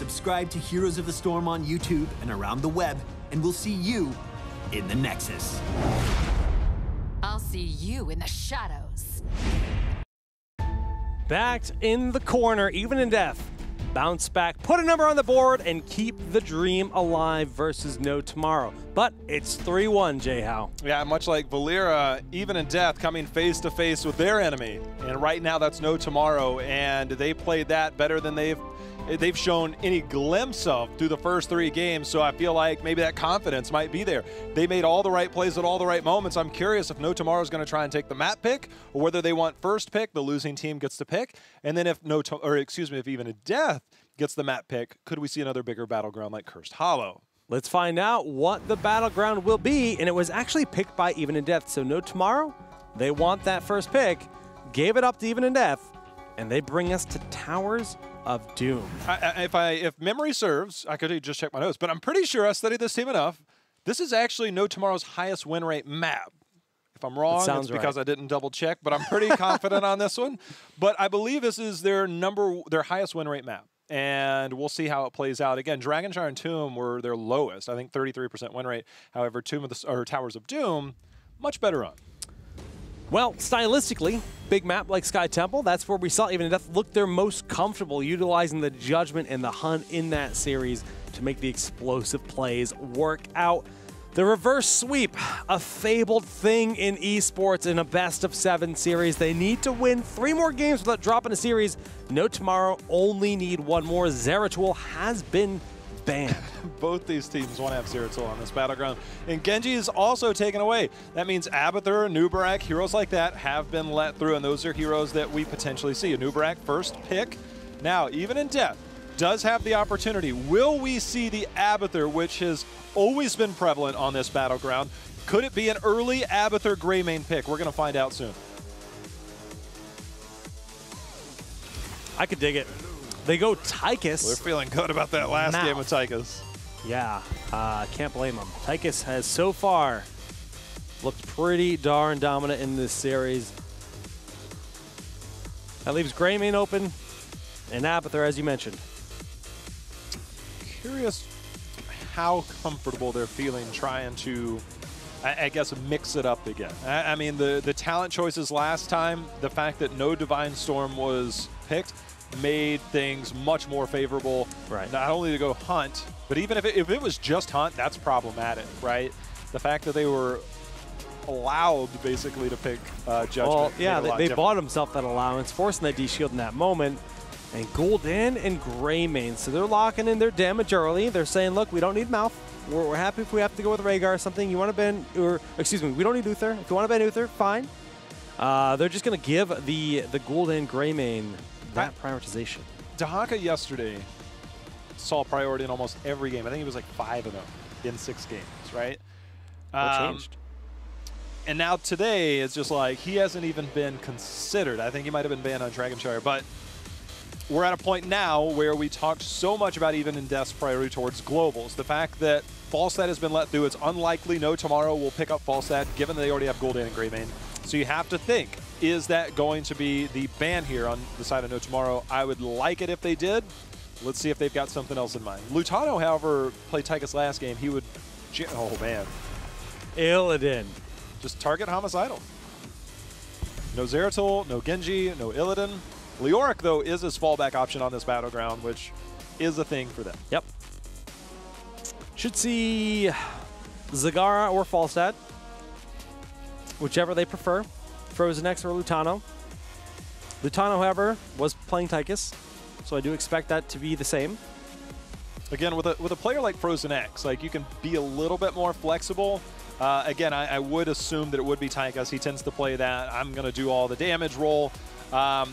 subscribe to Heroes of the Storm on YouTube and around the web, and we'll see you in the Nexus. I'll see you in the shadows. Backed in the corner, even in death. Bounce back, put a number on the board, and keep the dream alive versus No Tomorrow. But it's 3-1, J-How. Yeah, much like Valera, even in death, coming face to face with their enemy. And right now, that's No Tomorrow, and they played that better than they've shown any glimpse of through the first 3 games, so I feel like maybe that confidence might be there. They made all the right plays at all the right moments. I'm curious if No Tomorrow is going to try and take the map pick, or whether they want first pick, the losing team gets to pick, and then if if even a death gets the map pick, could we see another bigger battleground like Cursed Hollow? Let's find out what the battleground will be, and it was actually picked by Even in Death, so No Tomorrow, they want that first pick, gave it up to Even in Death, and they bring us to Towers of Doom. If memory serves, I could just check my notes, but I'm pretty sure I studied this team enough. This is actually No Tomorrow's highest win rate map. If I'm wrong, it's because I didn't double check, but I'm pretty confident on this one. But I believe this is their highest win rate map, and we'll see how it plays out. Again, Dragonshire and Tomb were their lowest, I think 33% win rate. However, Towers of Doom, much better on. Well, stylistically, big map like Sky Temple, that's where we saw Even in Death look their most comfortable, utilizing the Judgment and the Hunt in that series to make the explosive plays work out. The reverse sweep, a fabled thing in esports in a best-of-7 series. They need to win 3 more games without dropping a series. No Tomorrow only need 1 more. Zeratul has been banned. Both these teams want to have Zeratul on this battleground. And Genji is also taken away. That means Abathur, Nubarak, heroes like that have been let through, and those are heroes that we potentially see. Nubarak, first pick. Now, Even in Death does have the opportunity. Will we see the Abathur, which has always been prevalent on this battleground? Could it be an early Abathur Greymane pick? We're going to find out soon. I could dig it. They go Tychus. We're feeling good about that last game with Tychus. Yeah, can't blame them. Tychus has so far looked pretty darn dominant in this series. That leaves Greymane open and Abathur, as you mentioned. Curious how comfortable they're feeling trying to, I guess, mix it up again. I mean, the talent choices last time, the fact that no Divine Storm was picked, made things much more favorable. Right. Not only to go Hunt, but even if it was just Hunt, that's problematic, right? The fact that they were allowed basically to pick Judgment. Well, yeah, they bought themselves that allowance, forcing that D-Shield in that moment. And Gul'dan and Greymane, so they're locking in their damage early. They're saying, look, we don't need Mouth. We're happy if we have to go with Rhaegar or something. You want to ban, or excuse me, we don't need Uther. If you want to ban Uther, fine. They're just going to give the Gul'dan Greymane that prioritization. Dahaka yesterday saw priority in almost every game. I think it was like 5 of them in 6 games, right? What changed? And now today, it's just like he hasn't even been considered. I think he might have been banned on Dragonshire, but we're at a point now where we talked so much about Even in Death's priority towards globals. The fact that Falstad has been let through, it's unlikely No Tomorrow will pick up Falstad, given that they already have Gul'dan and Greymane. So you have to think, is that going to be the ban here on the side of No Tomorrow? I would like it if they did. Let's see if they've got something else in mind. Lutano, however, played Tychus last game. He would, oh man. Illidan. Just target Homicidal. No Zeratul, no Genji, no Illidan. Leoric, though, is his fallback option on this battleground, which is a thing for them. Yep. Should see Zagara or Falstad, whichever they prefer. Frozen X or Lutano. Lutano, however, was playing Tychus, so I do expect that to be the same. Again, with a player like Frozen X, like, you can be a little bit more flexible. Again, I would assume that it would be Tychus. He tends to play that. I'm going to do all the damage roll.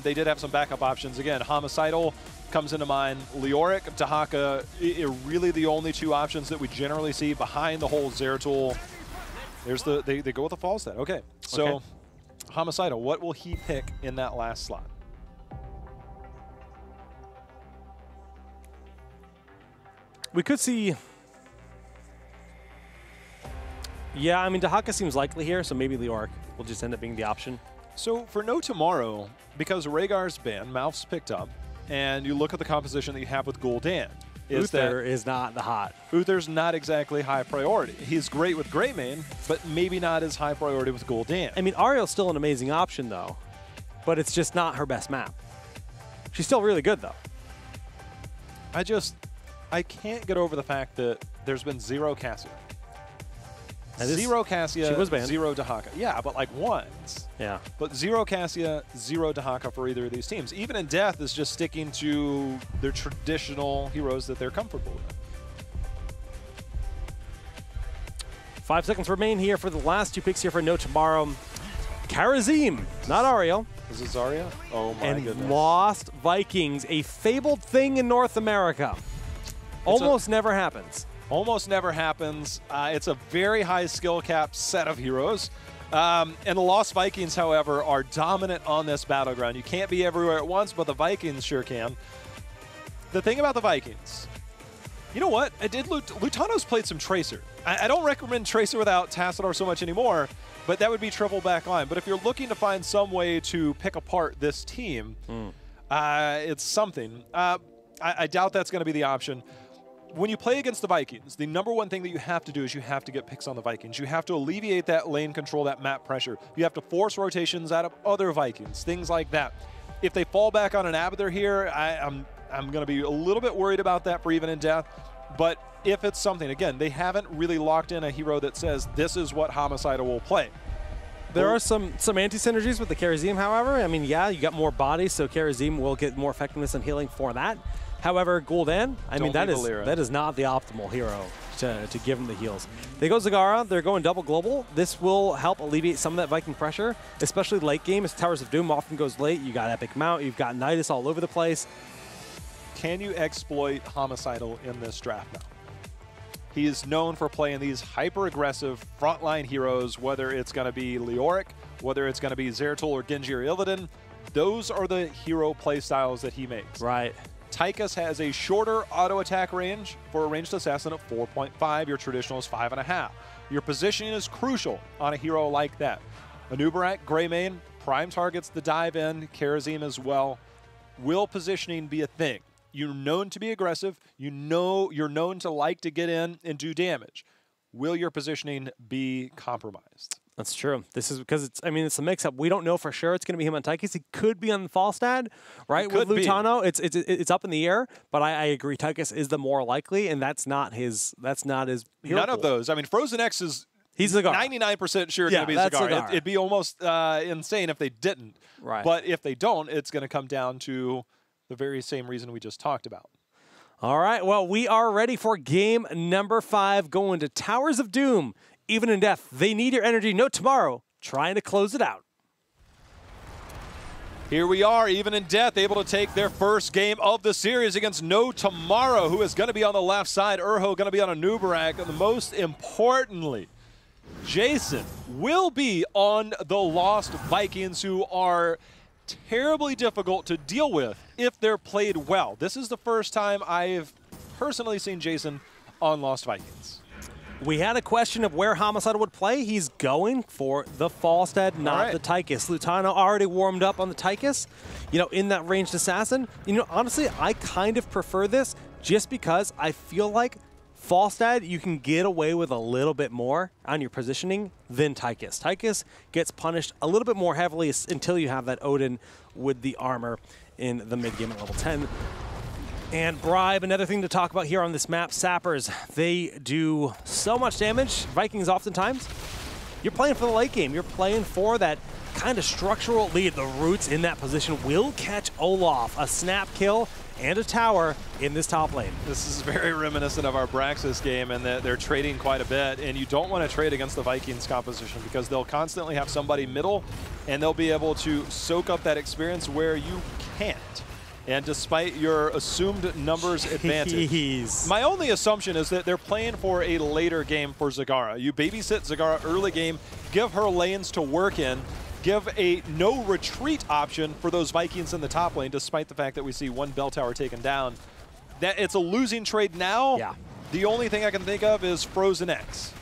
They did have some backup options. Again, Homicidal comes into mind. Leoric, Dahaka, really the only 2 options that we generally see behind the whole Zeratul. There's they go with the Falstad. Okay, so okay. Homicidal, what will he pick in that last slot? We could see. Yeah, I mean, Dahaka seems likely here, so maybe Leoric will just end up being the option. So for No Tomorrow, because Rhaegar's banned, Mouth's picked up, and you look at the composition that you have with Gul'dan, Uther is not the hot. Uther's not exactly high priority. He's great with Greymane, but maybe not as high priority with Gul'dan. I mean, Ariel's still an amazing option, though, but it's just not her best map. She's still really good, though. I can't get over the fact that there's been zero Cassia. Zero Cassia, she was banned. zero Dahaka. Yeah, but like once. Yeah. But zero Cassia, zero Dahaka for either of these teams. Even in Death is just sticking to their traditional heroes that they're comfortable with. 5 seconds remain here for the last 2 picks here for No Tomorrow. Karazim, not Ariel. Is it Zarya? Oh my and goodness. Lost Vikings, a fabled thing in North America. Almost never happens. Almost never happens. It's a very high skill cap set of heroes. And the Lost Vikings, however, are dominant on this battleground. You can't be everywhere at once, but the Vikings sure can. The thing about the Vikings, you know what? Lutano's played some Tracer. I don't recommend Tracer without Tassadar so much anymore, but that would be triple back line. But if you're looking to find some way to pick apart this team, it's something. I doubt that's going to be the option. When you play against the Vikings, the #1 thing that you have to do is you have to get picks on the Vikings. You have to alleviate that lane control, that map pressure. You have to force rotations out of other Vikings, things like that. If they fall back on an Abathur here, I'm going to be a little bit worried about that for even in Death. But if it's something, again, they haven't really locked in a hero that says this is what Homicidal will play. There are some anti-synergies with the Karazim, however. I mean, yeah, you got more bodies, so Karazim will get more effectiveness and healing for that. However, Gul'dan, I mean, that is not the optimal hero to give him the heals. They go Zagara. They're going double global. This will help alleviate some of that Viking pressure, especially late game as Towers of Doom often goes late. You got Epic Mount. You've got Nidus all over the place. Can you exploit Homicidal in this draft now? He is known for playing these hyper-aggressive frontline heroes, whether it's going to be Leoric, whether it's going to be Zeratul or Genji or Illidan. Those are the hero play styles that he makes. Right. Tychus has a shorter auto attack range for a ranged assassin at 4.5. Your traditional is 5.5. Your positioning is crucial on a hero like that. Anubarak, Greymane, prime targets the dive in, Karazim as well. Will positioning be a thing? You're known to be aggressive. You're known to like to get in and do damage. Will your positioning be compromised? That's true. This is because it's a mix-up. We don't know for sure it's going to be him on Tychus. He could be on Falstad, right? With Lutano, it's up in the air. But I agree, Tychus is the more likely, and that's not his. Hero None of those. I mean, Frozen X is. He's Zagara. 99% sure going to be Zagara. It'd be almost insane if they didn't. Right. But if they don't, it's going to come down to the very same reason we just talked about. All right. Well, we are ready for game number 5, going to Towers of Doom. Even in Death, they need your energy. No Tomorrow, trying to close it out. Here we are, Even in Death, able to take their first game of the series against No Tomorrow, who is going to be on the left side. Urho going to be on Anubarak. And most importantly, Jason will be on the Lost Vikings, who are terribly difficult to deal with if they're played well. This is the first time I've personally seen Jason on Lost Vikings. We had a question of where Homicidal would play. He's going for the Falstad, not the Tychus. Lutano already warmed up on the Tychus, in that ranged assassin. Honestly, I kind of prefer this just because I feel like Falstad, you can get away with a little bit more on your positioning than Tychus. Tychus gets punished a little bit more heavily until you have that Odin with the armor in the mid-game at level 10. And Bribe, another thing to talk about here on this map, Sappers, they do so much damage. Vikings oftentimes, you're playing for the late game. You're playing for that kind of structural lead. The Roots in that position will catch Olaf, a snap kill and a tower in this top lane. This is very reminiscent of our Braxis game, and they're trading quite a bit, and you don't want to trade against the Vikings composition because they'll constantly have somebody middle, and they'll be able to soak up that experience where you can't. And despite your assumed numbers advantage, my only assumption is that they're playing for a later game for Zagara. You babysit Zagara early game, give her lanes to work in, give a no retreat option for those Vikings in the top lane, despite the fact that we see one bell tower taken down. That it's a losing trade now. Yeah. The only thing I can think of is Frozen X.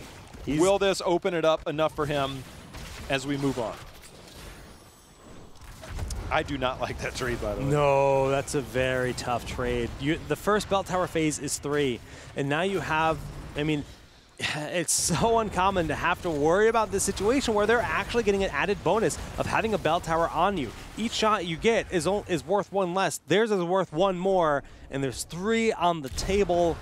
Will this open it up enough for him as we move on? I do not like that trade, by the way. No, that's a very tough trade. The first belt tower phase is 3, and now you have, I mean, it's so uncommon to have to worry about this situation where they're actually getting an added bonus of having a bell tower on you. Each shot you get is worth 1 less. Theirs is worth 1 more, and there's 3 on the table.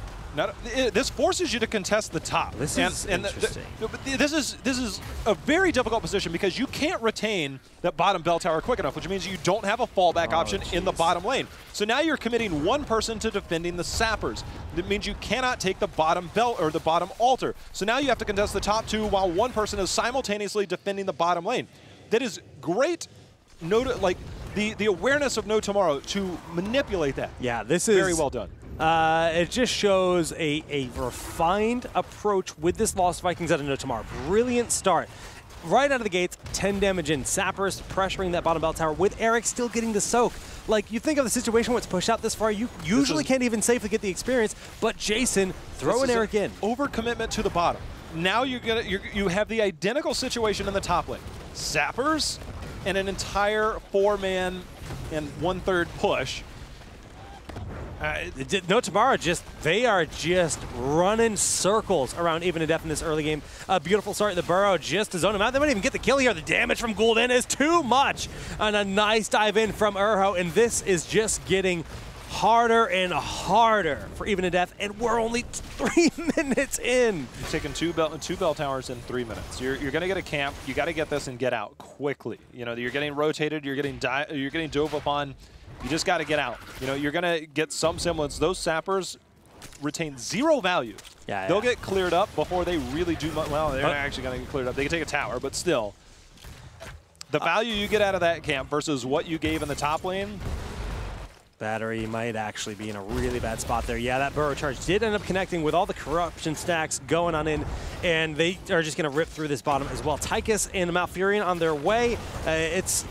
This forces you to contest the top. This is interesting. This is a very difficult position because you can't retain that bottom bell tower quick enough, which means you don't have a fallback option in the bottom lane. So now you're committing 1 person to defending the sappers. That means you cannot take the bottom belt or the bottom altar. So now you have to contest the top 2 while 1 person is simultaneously defending the bottom lane. That is great. Like the awareness of No Tomorrow to manipulate that. Yeah, this is very well done. It just shows a refined approach with this Lost Vikings out of No Tomorrow. Brilliant start. Right out of the gates, 10 damage in. Sappers pressuring that bottom bell tower with Eric still getting the soak. Like, you think of the situation where it's pushed out this far, you usually can't even safely get the experience, but Jason throwing Eric in. Overcommitment to the bottom. Now you have the identical situation in the top lane. Sappers and an entire 4-man and 1/3 push. No Tomorrow, they are just running circles around Even to Death in this early game. A beautiful start in the burrow just to zone him out. They might even get the kill here. The damage from Gul'dan is too much. And a nice dive in from Urho, and this is just getting harder and harder for Even to Death, and we're only 3 minutes in. You're taking two bell towers in 3 minutes. You're going to get a camp. You got to get this and get out quickly. You know, you're getting rotated. You're getting dove upon. You just got to get out. You know, you're going to get some semblance. Those sappers retain 0 value. Yeah, They'll get cleared up before they really do much. Well, they're not actually going to get cleared up. They can take a tower, but still. The value you get out of that camp versus what you gave in the top lane. Battery might actually be in a really bad spot there. Yeah, that burrow charge did end up connecting with all the corruption stacks going on in, and they are just going to rip through this bottom as well. Tychus and Malfurion on their way. It's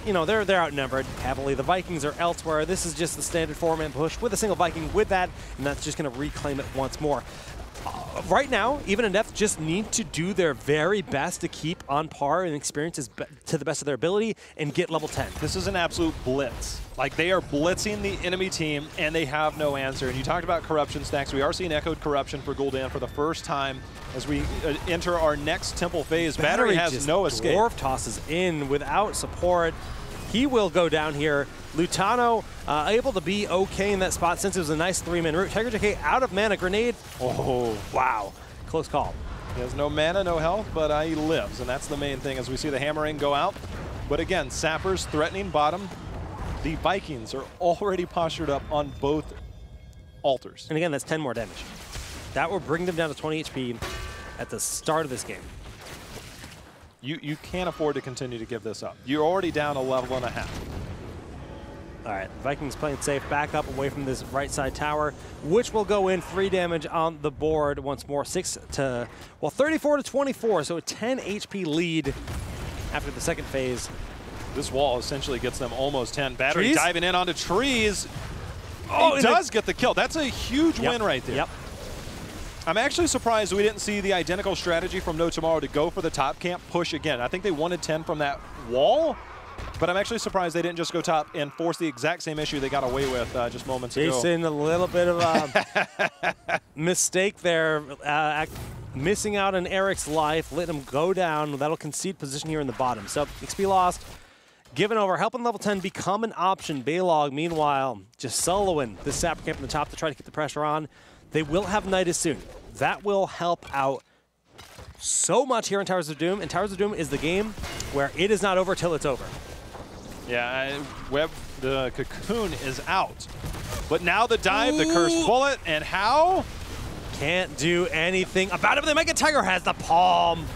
you know, they're outnumbered heavily. The Vikings are elsewhere. This is just the standard 4-man push with a single Viking with that, and that's just going to reclaim it once more. Right now, Even in Death just need to do their very best to keep on par and experiences to the best of their ability and get level 10. This is an absolute blitz. Like, they are blitzing the enemy team, and they have no answer. And you talked about corruption stacks. We are seeing echoed corruption for Gul'dan for the first time as we enter our next temple phase. Battery has no escape. Dwarf tosses in without support. He will go down here. Lutano able to be okay in that spot since it was a nice 3-man route. Tiger JK out of mana. Grenade. Oh, wow. Close call. He has no mana, no health, but he lives, and that's the main thing as we see the hammering go out. But again, Sappers threatening bottom. The Vikings are already postured up on both altars. And again, that's 10 more damage. That will bring them down to 20 HP at the start of this game. You can't afford to continue to give this up. You're already down a level and a half. All right, Vikings playing safe, back up away from this right side tower, which will go in 3 damage on the board once more. 34 to 24, so a 10 HP lead after the second phase. This wall essentially gets them almost 10. Battery trees? Diving in onto trees. Oh, he does get the kill. That's a huge win right there. Yep. I'm actually surprised we didn't see the identical strategy from No Tomorrow to go for the top camp push again. I think they wanted 10 from that wall, but I'm actually surprised they didn't just go top and force the exact same issue they got away with just moments ago. Jason, a little bit of a mistake there, missing out on Eric's life, letting him go down. That'll concede position here in the bottom. So XP lost, given over, helping level 10 become an option. Baylog, meanwhile, just soloing this Sapper camp in the top to try to keep the pressure on. They will have Nidus soon. That will help out so much here in Towers of Doom, and Towers of Doom is the game where it is not over till it's over. Yeah, Web, the cocoon is out. But now the dive, the cursed bullet, and how? Can't do anything about it, but they might get Tiger has the palm.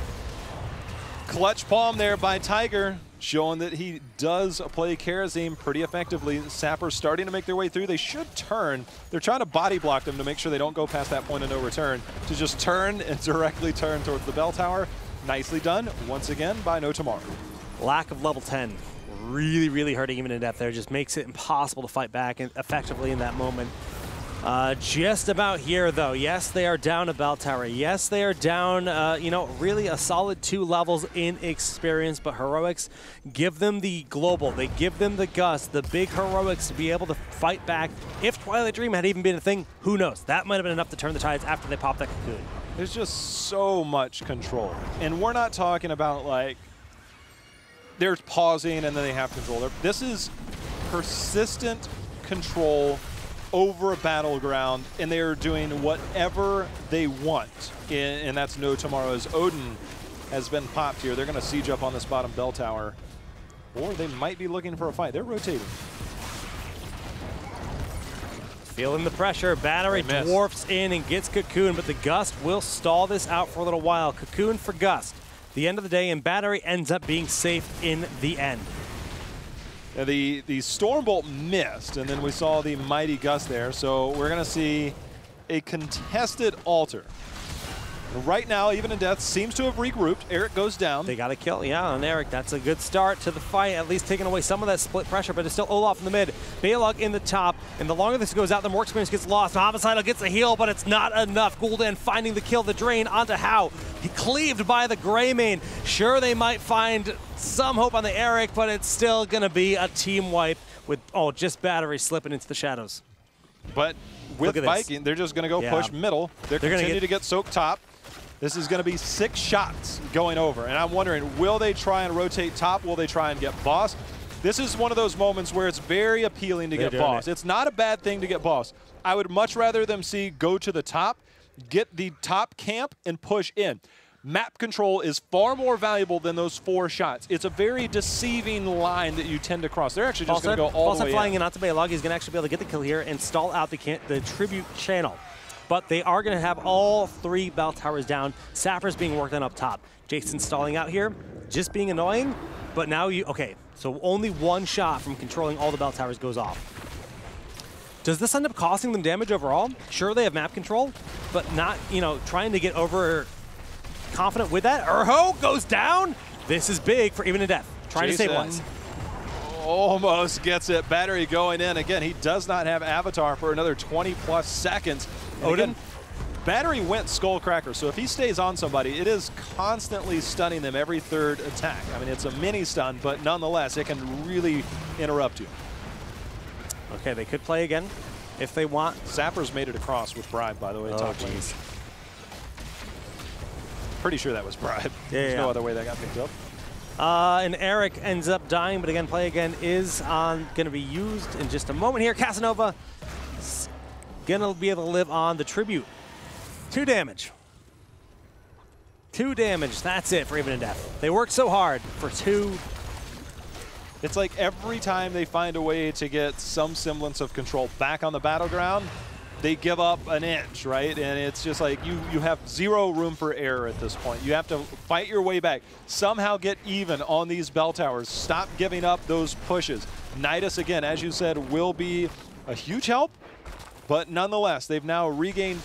Clutch palm there by Tiger, showing that he does play Karazim pretty effectively. Sappers starting to make their way through. They should turn. They're trying to body block them to make sure they don't go past that point of no return. To just turn and directly turn towards the bell tower. Nicely done, once again, by No Tomorrow. Lack of level 10. Really, really hurting Even in Death there. Just makes it impossible to fight back effectively in that moment. Just about here, though. Yes, they are down a bell tower. Yes, they are down, you know, really a solid 2 levels in experience, but Heroics give them the global. They give them the gust, the big Heroics to be able to fight back. If Twilight Dream had even been a thing, who knows? That might have been enough to turn the tides after they popped that cocoon. There's just so much control. And we're not talking about, like, they're pausing and then they have control. This is persistent control over a battleground, and they are doing whatever they want. And that's no tomorrow, as Odin has been popped here. They're going to siege up on this bottom bell tower, or they might be looking for a fight. They're rotating. Feeling the pressure, Battery dwarfs in and gets Cocoon, but the Gust will stall this out for a little while. Cocoon for Gust. The end of the day, and Battery ends up being safe in the end. Now the Stormbolt missed, and then we saw the Mighty Gust there, so we're going to see a contested altar. Right now, Even in Death seems to have regrouped. Eric goes down. They got a kill, yeah, on Eric. That's a good start to the fight, at least taking away some of that split pressure, but it's still Olaf in the mid. Balog in the top, and the longer this goes out, the more experience gets lost. Homicidal gets a heal, but it's not enough. Gul'dan finding the kill, the drain onto How. He cleaved by the Greymane. Sure, they might find some hope on the Eric, but it's still going to be a team wipe with, just Battery slipping into the shadows. But with Viking, they're just going to go push middle. They're continue to get soaked top. This is going to be 6 shots going over, and I'm wondering, will they try and rotate top? Will they try and get boss? This is one of those moments where it's very appealing to get boss. It's not a bad thing to get boss. I would much rather them see go to the top, get the top camp, and push in. Map control is far more valuable than those 4 shots. It's a very deceiving line that you tend to cross. They're actually just going to go all the way flying in onto Balog. He's going to actually be able to get the kill here and stall out the tribute channel. But they are going to have all 3 bell towers down. Sappers being worked on up top. Jason stalling out here, just being annoying. But now so only 1 shot from controlling all the bell towers goes off. Does this end up costing them damage overall? Sure, they have map control, but not, trying to get over confident with that. Urho goes down. This is big for Even in Death. Trying to stabilize. Almost gets it. Battery going in. Again, he does not have Avatar for another 20-plus seconds. Odin? Again, Battery went Skullcracker, so if he stays on somebody, it is constantly stunning them every 3rd attack. I mean, it's a mini stun, but nonetheless, it can really interrupt you. Okay, they could play again if they want. Sappers made it across with Bribe, by the way. Top lane. Pretty sure that was Bribe. There's no other way that got picked up. And Eric ends up dying, but again, play again is going to be used in just a moment here. Casanova is going to be able to live on the tribute. 2 damage. 2 damage. That's it for Even in Death. They worked so hard for 2. It's like every time they find a way to get some semblance of control back on the battleground, they give up an inch, right? And it's just like you have 0 room for error at this point. You have to fight your way back. Somehow get even on these bell towers. Stop giving up those pushes. Nidus, again, as you said, will be a huge help. But nonetheless, they've now regained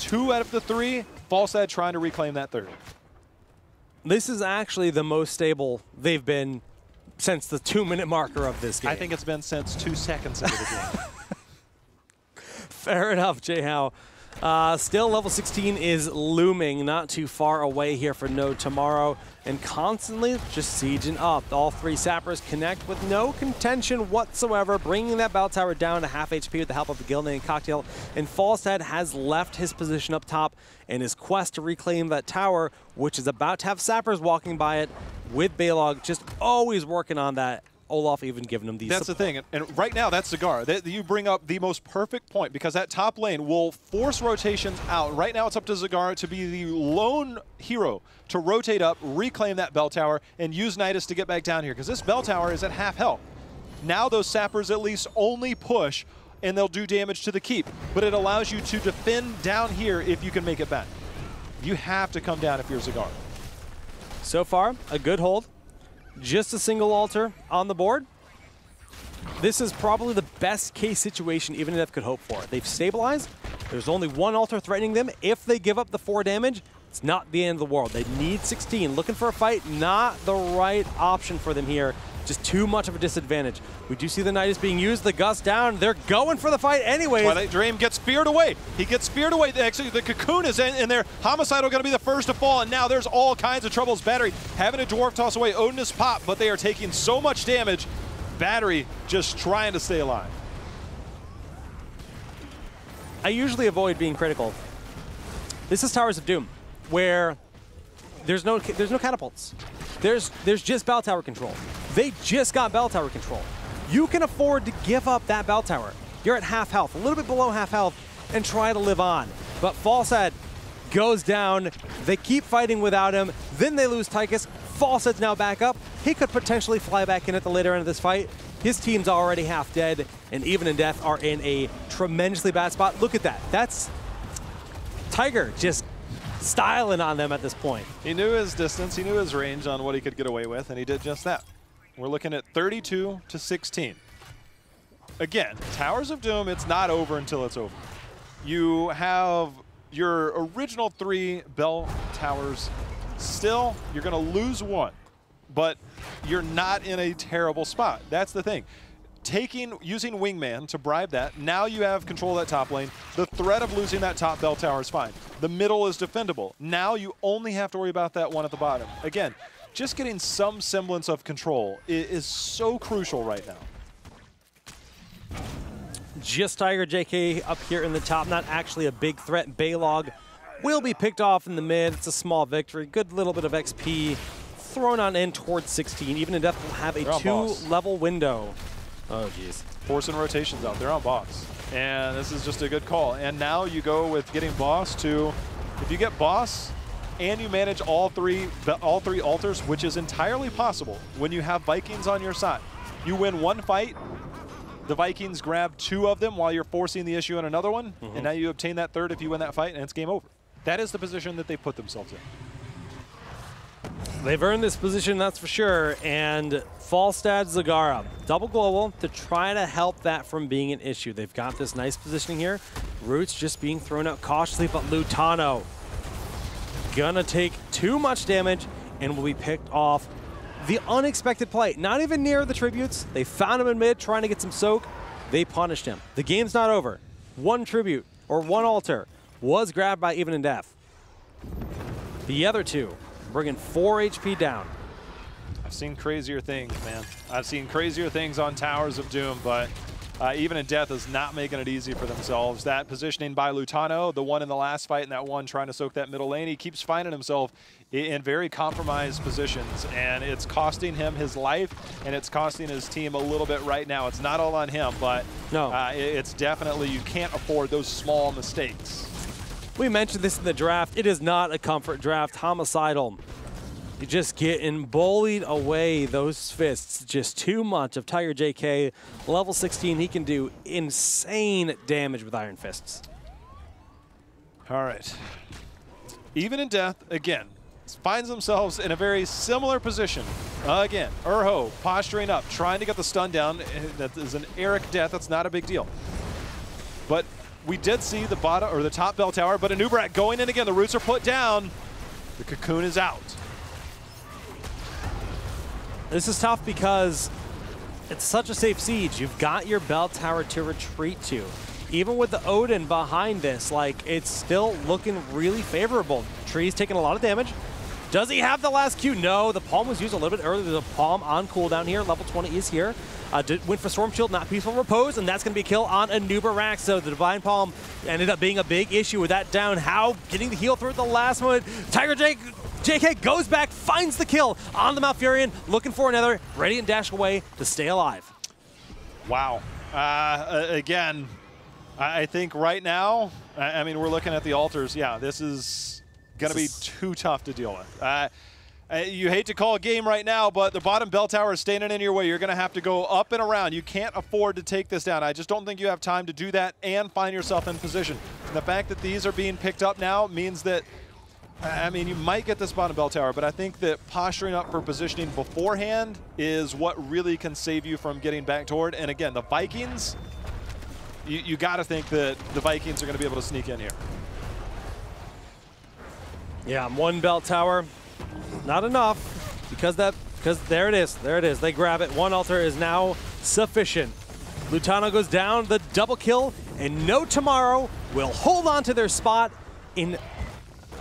2 out of the 3. Falstad trying to reclaim that 3rd. This is actually the most stable they've been since the 2-minute marker of this game. I think it's been since 2 seconds into the game. Fair enough, J-How. Still, level 16 is looming, not too far away here for No Tomorrow, and constantly just sieging up. All 3 Sappers connect with no contention whatsoever, bringing that bell tower down to half HP with the help of the Gildan and Cocktail, and Falstad has left his position up top in his quest to reclaim that tower, which is about to have Sappers walking by it with Balog, just always working on that. Olaf even giving them these. That's the thing, and right now that's Cigar. You bring up the most perfect point, because that top lane will force rotations out. Right now it's up to Cigar to be the lone hero to rotate up, reclaim that bell tower, and use Nidus to get back down here, because this bell tower is at half health. Now those Sappers at least only push, and they'll do damage to the keep, but it allows you to defend down here if you can make it back. You have to come down if you're Cigar. So far, a good hold. Just a single altar on the board. This is probably the best case situation Even in Death could hope for. They've stabilized. There's only 1 altar threatening them. If they give up the 4 damage, it's not the end of the world. They need 16. Looking for a fight, not the right option for them here. Just too much of a disadvantage. We do see the Nidus being used, the Gust down. They're going for the fight anyways. Twilight Dream gets speared away. He gets speared away. Actually, the Cocoon is in there. Homicidal going to be the first to fall, and now there's all kinds of troubles. Battery having a Dwarf toss away. Odin is pop, but they are taking so much damage. Battery just trying to stay alive. I usually avoid being critical. This is Towers of Doom, where there's no catapults. There's just bell tower control. They just got bell tower control. You can afford to give up that bell tower. You're at half health, a little bit below half health, and try to live on. But Falstad goes down. They keep fighting without him. Then they lose Tychus. Falstad's now back up. He could potentially fly back in at the later end of this fight. His team's already half dead, and Even in Death are in a tremendously bad spot. Look at that. That's Tiger just styling on them at this point. He knew his distance, he knew his range on what he could get away with, and he did just that. We're looking at 32 to 16. Again, Towers of Doom, it's not over until it's over. You have your original 3 bell towers. Still, you're going to lose one, but you're not in a terrible spot. That's the thing. Using Wingman to bribe that, now you have control of that top lane. The threat of losing that top bell tower is fine. The middle is defendable. Now you only have to worry about that one at the bottom. Again, just getting some semblance of control is so crucial right now. Just Tiger JK up here in the top, not actually a big threat. Baylog will be picked off in the mid. It's a small victory. Good little bit of XP thrown on in towards 16. Even in Death will have a 2-level window. Oh, geez. Forcing rotations out there on boss. And this is just a good call. And now you go with getting boss to, if you get boss and you manage all three altars, which is entirely possible when you have Vikings on your side. You win one fight, the Vikings grab 2 of them while you're forcing the issue in another one, and now you obtain that 3rd if you win that fight, and it's game over. That is the position that they put themselves in. They've earned this position, that's for sure, and Falstad Zagara, double global to try to help that from being an issue. They've got this nice positioning here. Roots just being thrown out cautiously, but Lutano gonna take too much damage and will be picked off. The unexpected play, not even near the tributes. They found him in mid, trying to get some soak. They punished him. The game's not over. 1 tribute, or 1 altar, was grabbed by Even in Death. The other 2 bringing 4 HP down. I've seen crazier things, man. I've seen crazier things on Towers of Doom, but Even in Death is not making it easy for themselves. That positioning by Lutano, the one in the last fight and that one trying to soak that middle lane, he keeps finding himself in very compromised positions, and it's costing him his life, and it's costing his team a little bit right now. It's not all on him, but no, it's definitely, you can't afford those small mistakes. We mentioned this in the draft. It is not a comfort draft. Homicidal, you just getting bullied away. Those fists, just too much of Tiger JK. Level 16, he can do insane damage with Iron Fists. All right. Even in Death, again, finds themselves in a very similar position. Again, Urho posturing up, trying to get the stun down. That is an Eric death. That's not a big deal. But we did see the bottom or the top bell tower, but Anubrak going in again. The roots are put down. The cocoon is out. This is tough because it's such a safe siege. You've got your bell tower to retreat to. Even with the Odin behind this, like, it's still looking really favorable. Tree's taking a lot of damage. Does he have the last Q? No, the Palm was used a little bit earlier. There's a Palm on cooldown here. Level 20 is here. Went for Storm Shield, not Peaceful Repose, and that's going to be a kill on Anubarak. So the Divine Palm ended up being a big issue with that down. How getting the heal through the last one. Tiger JK goes back, finds the kill on the Malfurion, looking for another. Radiant dash away to stay alive. Wow. Again, I think right now, I mean, we're looking at the altars. Yeah, this is going to be too tough to deal with. You hate to call a game right now, but the bottom bell tower is standing in your way. You're going to have to go up and around. You can't afford to take this down. I just don't think you have time to do that and find yourself in position. And the fact that these are being picked up now means that, I mean, you might get this bottom bell tower, but I think that posturing up for positioning beforehand is what really can save you from getting back toward. And again, the Vikings, you got to think that the Vikings are going to be able to sneak in here. Yeah, 1 bell tower, not enough, because that because there it is. There it is. They grab it. One altar is now sufficient. Lutano goes down, the double kill, and No Tomorrow will hold on to their spot in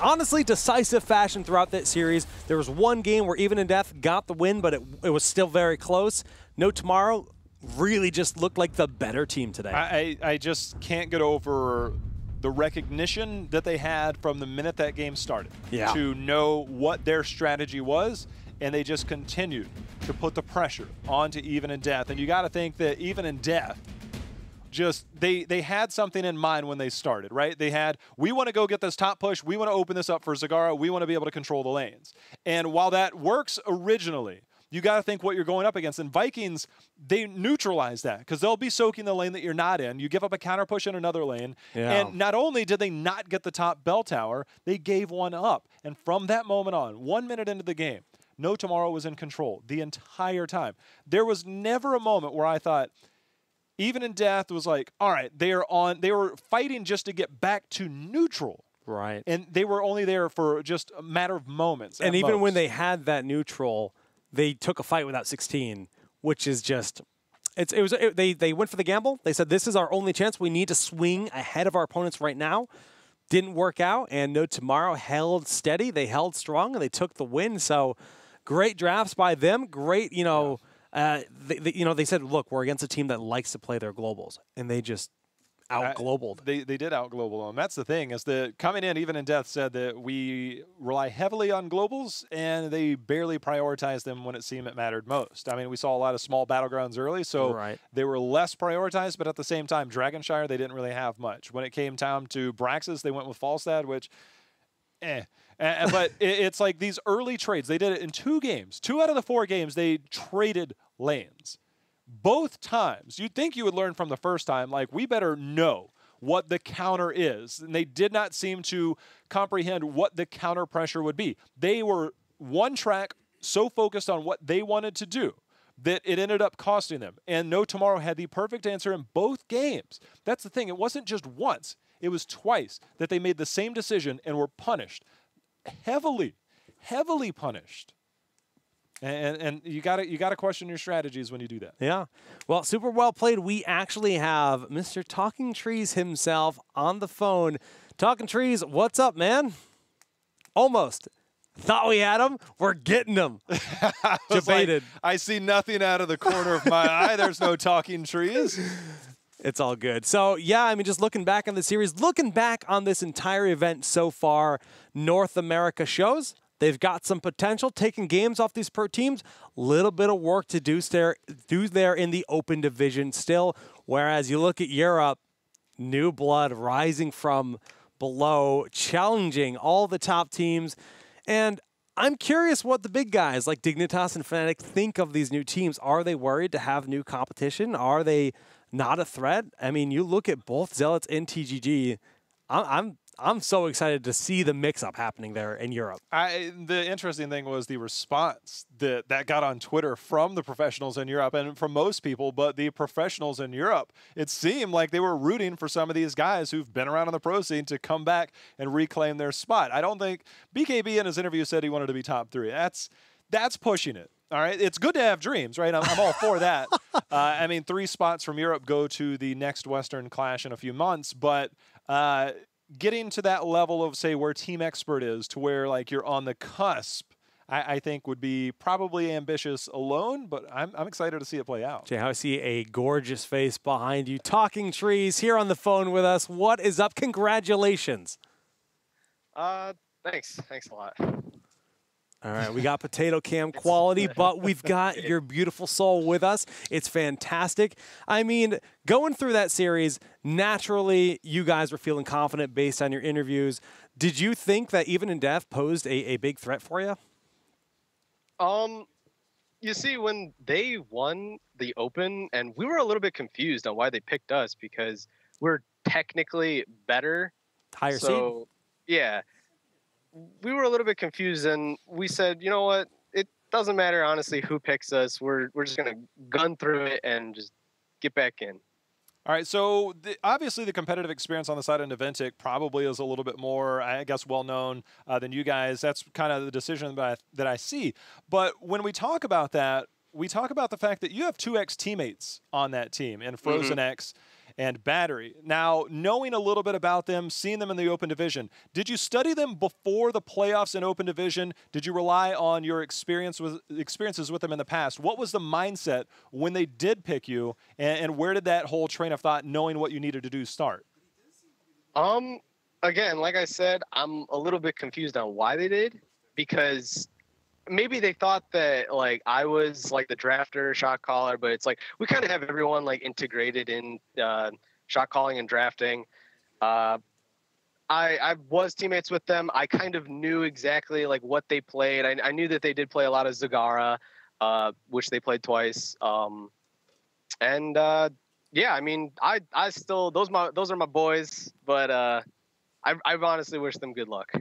honestly decisive fashion throughout that series. There was one game where Even in Death got the win, but it was still very close. No Tomorrow really just looked like the better team today. I just can't get over the recognition that they had from the minute that game started to know what their strategy was, and they just continued to put the pressure onto Even in Death. And you got to think that Even in Death, just they had something in mind when they started, right? They had, we want to go get this top push, we want to open this up for Zagara, we want to be able to control the lanes. And while that works originally, you got to think what you're going up against. And Vikings, they neutralize that because they'll be soaking the lane that you're not in. You give up a counter push in another lane. Yeah. And not only did they not get the top bell tower, they gave one up. And from that moment on, 1 minute into the game, No Tomorrow was in control the entire time. There was never a moment where I thought, Even in Death was like, all right, they were fighting just to get back to neutral. Right. And they were only there for just a matter of moments. And even when they had that neutral, they took a fight without 16, which is just, they went for the gamble. They said, this is our only chance. We need to swing ahead of our opponents right now. Didn't work out, and No Tomorrow held steady. They held strong, and they took the win. So great drafts by them. Great, they said, look, we're against a team that likes to play their globals, and they just out-globaled. They did out-global them. That's the thing, is that coming in, Even in Death said that we rely heavily on globals, and they barely prioritized them when it seemed it mattered most. I mean, we saw a lot of small battlegrounds early, so they were less prioritized, but at the same time, Dragonshire, they didn't really have much. When it came time to Braxis, they went with Falstad, which, but it's like these early trades. They did it in 2 games. 2 out of the 4 games, they traded lanes. Both times, you'd think you would learn from the first time, like, we better know what the counter is. And they did not seem to comprehend what the counter pressure would be. They were one track, so focused on what they wanted to do that it ended up costing them. And No Tomorrow had the perfect answer in both games. That's the thing. It wasn't just once. It was twice that they made the same decision and were punished. Heavily punished. And you gotta question your strategies when you do that. Yeah. Well, super well played. We actually have Mr. Talking Trees himself on the phone. Talking Trees, what's up, man? Almost. Thought we had him. We're getting him. Debated. Like, I see nothing out of the corner of my eye. There's no Talking Trees. It's all good. So, yeah, I mean, just looking back on the series, looking back on this entire event so far, North America shows they've got some potential, taking games off these pro teams. Little bit of work to do there in the open division still. Whereas you look at Europe, new blood rising from below, challenging all the top teams. And I'm curious what the big guys like Dignitas and Fnatic think of these new teams. Are they worried to have new competition? Are they not a threat? I mean, you look at both Zealots and TGG. I'm so excited to see the mix-up happening there in Europe. The interesting thing was the response that got on Twitter from the professionals in Europe and from most people, but the professionals in Europe, it seemed like they were rooting for some of these guys who've been around in the pro scene to come back and reclaim their spot. I don't think BKB in his interview said he wanted to be top 3. That's pushing it. All right, it's good to have dreams, right? I'm all for that. I mean, 3 spots from Europe go to the next Western Clash in a few months, but getting to that level of, say, where Team Expert is, to where like you're on the cusp, I think would be probably ambitious alone, but I'm excited to see it play out. Jay, I see a gorgeous face behind you. Talking Trees here on the phone with us. What is up? Congratulations. Thanks a lot. All right, we got potato cam quality, but we've got your beautiful soul with us. It's fantastic. I mean, going through that series, naturally, you guys were feeling confident based on your interviews. Did you think that Even in Death posed a big threat for you? You see, when they won the Open, and we were a little bit confused on why they picked us because we're technically better. Higher seed? Yeah. We were a little bit confused, and we said, you know what? It doesn't matter, honestly, who picks us. We're just going to gun through it and just get back in. All right, so obviously the competitive experience on the side of Naventic probably is a little bit more, I guess, well-known than you guys. That's kind of the decision that I see. But when we talk about that, we talk about the fact that you have 2X teammates on that team in Frozen X and Battery. Now, knowing a little bit about them, seeing them in the Open Division, did you study them before the playoffs in Open Division? Did you rely on your experiences with them in the past? What was the mindset when they did pick you, and where did that whole train of thought, knowing what you needed to do, start? Again, like I said, I'm a little bit confused on why they did, because maybe they thought that like I was like the drafter, shot caller, but it's like we kind of have everyone like integrated in shot calling and drafting. I was teammates with them. I kind of knew exactly like what they played. I knew that they did play a lot of Zagara, which they played twice. Yeah, I mean, I still those are my boys, but I honestly wish them good luck.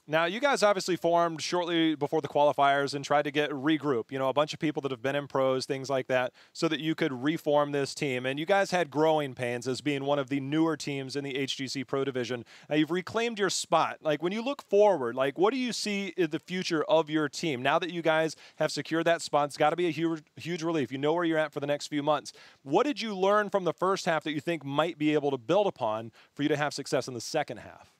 Now, you guys obviously formed shortly before the qualifiers and tried to regroup, a bunch of people that have been in pros, things like that, so that you could reform this team. And you guys had growing pains as being one of the newer teams in the HGC Pro Division. Now, you've reclaimed your spot. Like, when you look forward, like, what do you see in the future of your team? Now that you guys have secured that spot, it's got to be a huge relief. You know where you're at for the next few months. What did you learn from the first half that you think might be able to build upon for you to have success in the second half?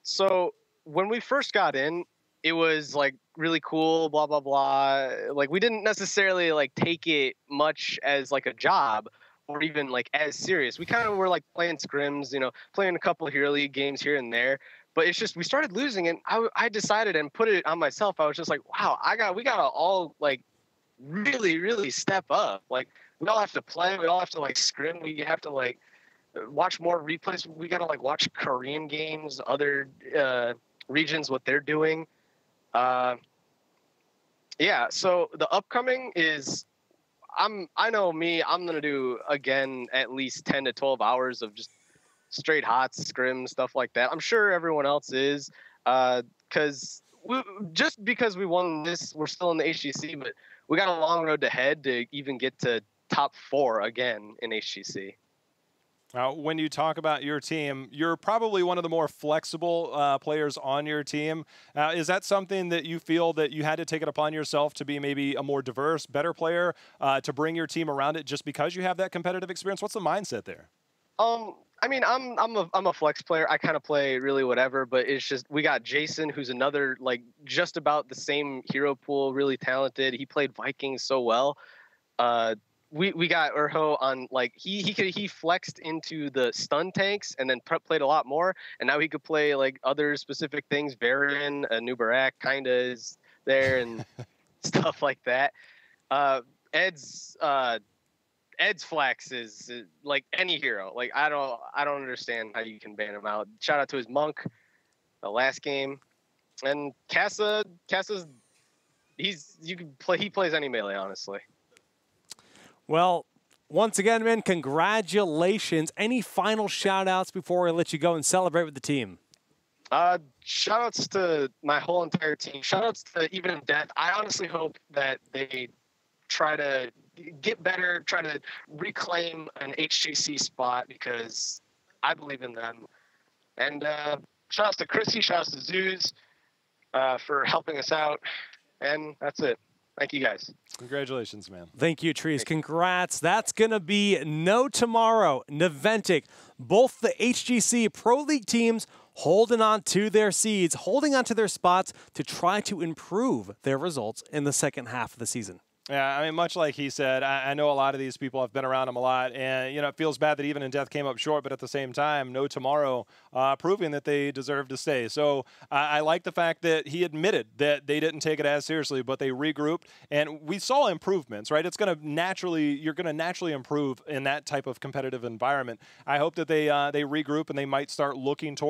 So when we first got in, it was like really cool, blah, blah, blah. Like we didn't necessarily like take it much as like a job or even like as serious. We kind of were like playing scrims, playing a couple of Hero League games here and there. But it's just we started losing, and I decided and put it on myself. I was just like, wow, we gotta all like really, really step up. Like we all have to play. We all have to like scrim. We have to like watch more replays. We gotta like watch Korean games, other regions, what they're doing. Yeah, so the upcoming is I know me, I'm gonna do again at least 10 to 12 hours of just straight hot scrim stuff like that. I'm sure everyone else is, because we won this, we're still in the HGC, but we got a long road ahead to even get to top 4 again in HGC. When you talk about your team, you're probably one of the more flexible players on your team. Is that something that you feel that you had to take it upon yourself to be maybe a more diverse, better player, to bring your team around it just because you have that competitive experience? What's the mindset there? I mean, I'm a flex player. I kind of play really whatever, but it's just we got Jason, who's another like just about the same hero pool, really talented. He played Vikings so well. We got Urho on like he flexed into the stun tanks and then played a lot more, and now he could play like other specific things. Baron, Nubarak kinda is there and stuff like that. Ed's flex is like any hero. Like I don't understand how you can ban him out. Shout out to his monk, the last game, and Kassa. He plays any melee, honestly. Well, once again, man, congratulations. Any final shout-outs before I let you go and celebrate with the team? Shout-outs to my whole entire team. Shout-outs to Even in Death. I honestly hope that they try to get better, try to reclaim an HGC spot because I believe in them. And shout-outs to Chrissy, shout-outs to Zeus for helping us out. And that's it. Thank you, guys. Congratulations, man. Thank you, Trees. Congrats. That's going to be No Tomorrow, Naventic, both the HGC Pro League teams holding on to their seeds, holding on to their spots to try to improve their results in the second half of the season. Yeah, I mean, much like he said, I know a lot of these people have been around him a lot, and, it feels bad that Even in Death came up short, but at the same time, No Tomorrow proving that they deserve to stay. So I like the fact that he admitted that they didn't take it as seriously, but they regrouped, and we saw improvements, right? You're going to naturally improve in that type of competitive environment. I hope that they regroup and they might start looking towards